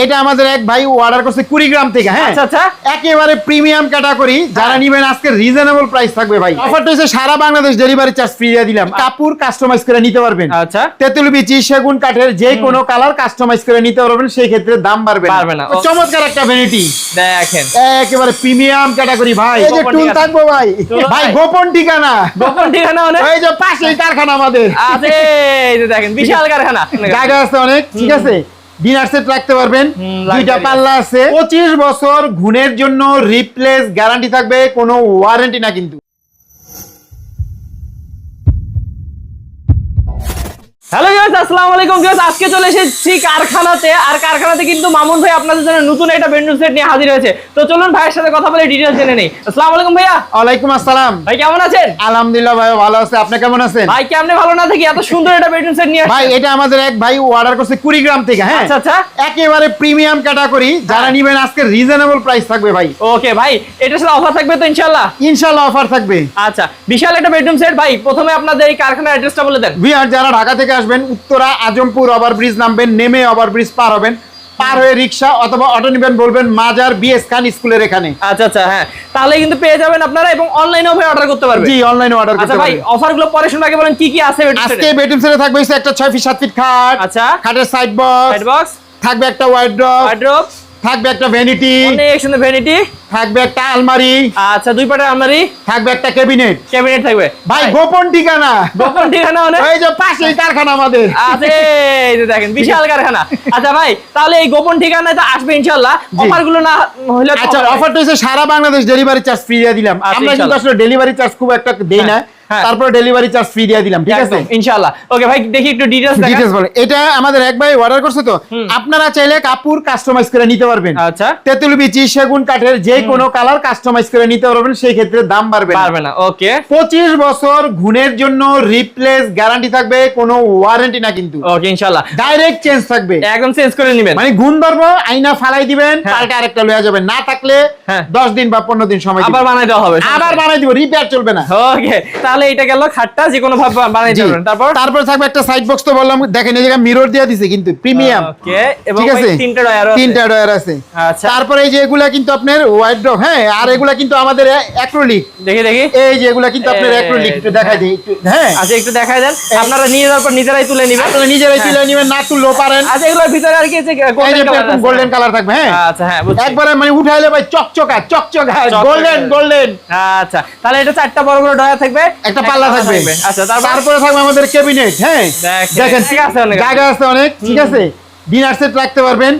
এটা আমাদের এক ভাই অর্ডার করছে কুড়িগ্রাম থেকে। হ্যাঁ আচ্ছা আচ্ছা, একেবারে প্রিমিয়াম ক্যাটাগরি, যারা নিবেন আজকে রিজনেবল প্রাইস থাকবে ভাই। অফারটা হচ্ছে সারা বাংলাদেশ ডেলিভারি চার্জ ফ্রি দিয়ে দিলাম। কাপড় কাস্টমাইজ করে নিতে পারবেন। আচ্ছা, তেঁতুল বিচি সেগুন কাঠের যে কোনো কালার কাস্টমাইজ করে নিতে পারবেন, সেই ক্ষেত্রে দাম বাড়বে না। চমৎকার একটা ভ্যানিটি দেখেন, একেবারে প্রিমিয়াম ক্যাটাগরি ভাই। এই যে টুল থাকবো ভাই, ভাই গোপন ঠিকানা, গোপন ঠিকানা মানে এই যে পাশেই কারখানা আমাদের আছে। এই যে দেখেন বিশাল কারখানা, জায়গা আছে অনেক, ঠিক আছে। ডিনার সেট রাখতে পারবেন, দুইটা পাল্লা আছে, 25 বছর ঘুণের জন্য রিপ্লেস গ্যারান্টি থাকবে, কোনো ওয়ারেন্টি না কিন্তু। হ্যালো গাইস, আসসালামু আলাইকুম গাইস। আজকে চলে এসেছি কারখানাতে, আর কারখানাতে কিন্তু মামুন ভাই আপনাদের জন্য নতুন একটা বেডরুম সেট নিয়ে হাজির হয়েছে। তো চলুন ভাইয়ের সাথে কথা বলে ডিটেইলস জেনে নেই। আসসালামু আলাইকুম ভাইয়া। ওয়ালাইকুম আসসালাম। ভাই কেমন আছেন? আলহামদুলিল্লাহ ভাই ভালো আছে, আপনি কেমন আছেন? ভাই কেমনে ভালো না থাকি, এত সুন্দর একটা বেডরুম সেট নিয়ে আসছেন। ভাই এটা আমাদের এক ভাই অর্ডার করছে কুড়িগ্রাম থেকে। হ্যাঁ আচ্ছা আচ্ছা, একেবারে প্রিমিয়াম ক্যাটাগরি, যারা নিবেন আজকে রিজনেবল প্রাইস থাকবে ভাই। ওকে ভাই, এটার সাথে অফার থাকবে তো ইনশাআল্লাহ? ইনশাআল্লাহ অফার থাকবে। আচ্ছা, বিশাল একটা বেডরুম সেট। ভাই প্রথমে আপনাদের এই কারখানার অ্যাড্রেসটা বলে দেন। ভিআর যারা ঢাকা থেকে আসবেন, উত্তরা আজমপুর ওভারব্রিজ নামবেন, নেমে ওভারব্রিজ পার হবেন, পার হয়ে রিক্সা অথবা অটো নিবেন, বলবেন মাজার বিএস খান স্কুলের এখানে। আচ্ছা আচ্ছা, হ্যাঁ, তাহলে কিন্তু পেয়ে যাবেন আপনারা, এবং অনলাইনেও ভাই অর্ডার করতে পারবেন। জি অনলাইনে অর্ডার করতে পারবেন। আচ্ছা ভাই, অফারগুলো পরে শুনে আগে বলেন কি কি আছে বেডরুম সেটে। আজকে বেডরুম সেটে থাকবে একটা 6 ফিট 7 ফিট খাট। আচ্ছা, খাটের সাইড বক্স থাকবে, একটা ওয়ার্ড্রপ থাকবে, একটা ভ্যানিটি, অনেক সুন্দর ভ্যানিটি থাকবে, একটা আলমারি, আচ্ছা দুই পাটের আলমারি থাকবে, একটা ক্যাবিনেট থাকবে। ভাই গোপন ঠিকানা, গোপন ঠিকানা মানে এই যে পাশেই কারখানা আমাদের আছে। এই যে দেখেন বিশাল কারখানা। আচ্ছা ভাই, তাহলে এই গোপন ঠিকানায় তো আসবে ইনশাআল্লাহ। অফারগুলো না হলে আচ্ছা, অফারটা হচ্ছে সারা বাংলাদেশ ডেলিভারি চার্জ ফ্রি দিয়ে দিলাম। আমরা কিন্তু আসলে ডেলিভারি চার্জ খুব একটা দেই না, তারপর ডেলিভারি চার্জ ফ্রি দিয়ে দিলাম, ঠিক আছে ইনশাআল্লাহ। ওকে ভাই, দেখি একটু ডিটেইলস বলেন। এটা আমাদের এক ভাই অর্ডার করছে, তো আপনারা চাইলে কাপড় কাস্টমাইজ করে নিতে পারবেন। আচ্ছা, তেঁতুল বিচি সেগুন কাঠের যে কোনো কালার কাস্টমাইজ করে নিতে পারবেন, সেই ক্ষেত্রে দাম বাড়বে না। ওকে, 25 বছর ঘুণের জন্য রিপ্লেস গ্যারান্টি থাকবে, কোনো ওয়ারেন্টি না কিন্তু। ওকে ইনশাআল্লাহ, ডাইরেক্ট চেঞ্জ থাকবে, একদম চেঞ্জ করে নেবেন। মানে গুণ ধরবো, আইনা ফালাই দিবেন, পাল্টা আরেকটা লয়ে যাবেন, না থাকলে 10 দিন বা 15 দিন সময় আবার বানাই দেওয়া হবে, আবার বানাই দিব, রিপেয়ার চলবে না। ওকে, তাহলে এটা গেল খাটটা যে কোনো ভাবে বানাই দিবেন। তারপর থাকবে একটা সাইড বক্স, তো বললাম দেখেন এই জায়গা মিরর দেয়া দিছে কিন্তু প্রিমিয়াম। ওকে, এবং তিনটা ডয়ার আছে। আচ্ছা, তারপর এই যে এগুলা কিন্তু আপনার ওয়াইড্রপ। হ্যাঁ, আর এগুলা কিন্তু আমাদের অ্যাক্রিলিক। দেখি এই যে এগুলা কিন্তু আপনার অ্যাক্রিলিক, একটু দেখাই দেই একটু। হ্যাঁ আচ্ছা, একটু দেখাই দেন। আপনারা নিয়ে যাওয়ার পর নিজেরাই তুলে নেবেন, আপনারা নিজেরাই তুলে নেবেন, না তুললেও পারেন। আচ্ছা, এগুলোর ভিতরে আর কি আছে গোল্ডেন কালার থাকবে। হ্যাঁ আচ্ছা, হ্যাঁ একবারে মানে উঠাইলে ভাই চকচকা গোল্ডেন। আচ্ছা, তাহলে এটা চারটা বড় বড় ডয়ার থাকবে, একটা পাল্লা থাকবে। আচ্ছা, তারপরে থাকবে আমাদের ক্যাবিনেট। হ্যাঁ দেখেন জায়গা আছে অনেক, ঠিক আছে। ডিনার সেট রাখতে পারবেন,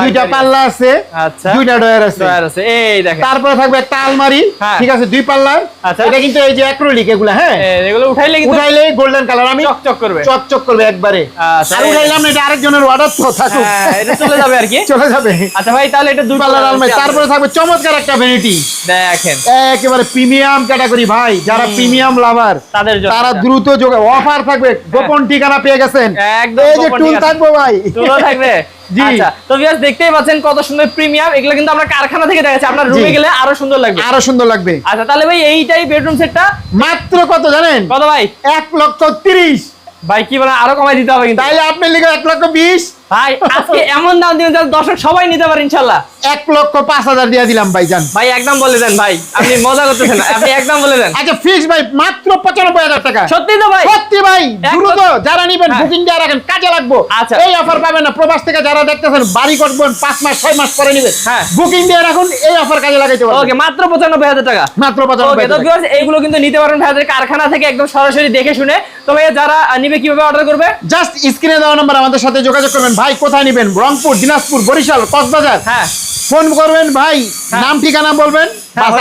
দুইটা পাল্লা আছে, আচ্ছা দুইটা ডয়ার আছে। এই দেখেন, তারপরে থাকবে একটা আলমারি, ঠিক আছে, দুই পাল্লার। আচ্ছা, এটা কিন্তু এই যে অ্যাক্রিলিক এগুলা। হ্যাঁ এগুলো উঠাইলে গোল্ডেন কালার, আমি চকচক করবে একবারে। আচ্ছা, আর উঠাইলাম এটা আরেকজনের অর্ডার তো থাকুক, এটা চলে যাবে আর কি, চলে যাবে। আচ্ছা ভাই, তাহলে এটা দুই পাল্লার আলমারি। তারপরে থাকবে চমৎকার একটা ভ্যানিটি, দেখেন একেবারে প্রিমিয়াম ক্যাটাগরি ভাই। যারা প্রিমিয়াম লাভার তাদের জন্য, তারা দ্রুত যোগাযোগ। অফার থাকবে, গোপন ঠিকানা পেয়ে গেছেন। একদম এই যে টুল থাকবো ভাই, টুলও থাকবে। আচ্ছা, তো ভিউয়ার্স দেখতেই পাচ্ছেন কত সুন্দর প্রিমিয়াম। এগুলো কিন্তু আমরা কারখানা থেকে দেখাচ্ছি, আপনার রুমে গেলে আরো সুন্দর লাগবে। আচ্ছা, তাহলে ভাই এইটাই বেডরুম সেটটা মাত্র কত জানেন? কত ভাই? 1,30,000 ভাই কি বলেন, আরো কমাই দিতে হবে কিন্তু। তাইলে আপনি লিখে 1,20,000 ভাই আজকে এমন দাম দিবেন যাতে দর্শক সবাই নিতে পারে ইনশাআল্লাহ। 1,05,000 দিয়ে দিলাম ভাই জান। ভাই একদম বলে দেন ভাই, আপনি মজা করতেছেন, আপনি একদম বলে দেন। আচ্ছা ফিক্স ভাই, মাত্র 95,000 টাকা। সত্যি তো ভাই? সত্যি ভাই, দ্রুত যারা নিবেন বুকিং দিয়ে রাখেন, কাজে লাগবো। আচ্ছা, এই অফার পাবেন না, প্রবাস থেকে যারা দেখতেছেন বাড়ি করবেন 5 মাস 6 মাস পরে নিবেন, বুকিং দিয়ে রাখুন, এই অফার কাজে লাগাইতে পারবেন। ওকে, মাত্র 95,000 টাকা, মাত্র 95,000 টাকা। তো ভিউয়ার্স এইগুলো কিন্তু নিতে পারেন ভাইদের কারখানা থেকে একদম সরাসরি দেখে শুনে। তো ভাই যারা নিবে কিভাবে অর্ডার করবে? জাস্ট স্ক্রিনে দেওয়া নাম্বার আমাদের সাথে যোগাযোগ করবেন। ভাই কোথায় নিবেন? রংপুর, দিনাজপুর, বরিশাল, কক্সবাজার। হ্যাঁ, ফোন করবেন ভাই, নাম ঠিকানা বলবেন,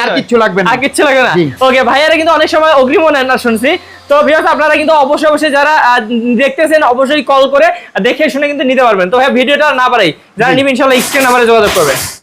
আর কিচ্ছু লাগবে না। আর কিচ্ছু লাগবে না। ওকে, ভাইয়ারা কিন্তু অনেক সময় অগ্রিমও নেন না শুনছি। তো ভিউয়ার্স আপনারা কিন্তু অবশ্যই যারা দেখতেছেন অবশ্যই কল করে দেখে শুনে কিন্তু নিতে পারবেন। তো ভাই ভিডিওটা না পারেই যারা নিবেন ইনশাআল্লাহ স্ক্রিন নাম্বারে যোগাযোগ করবেন।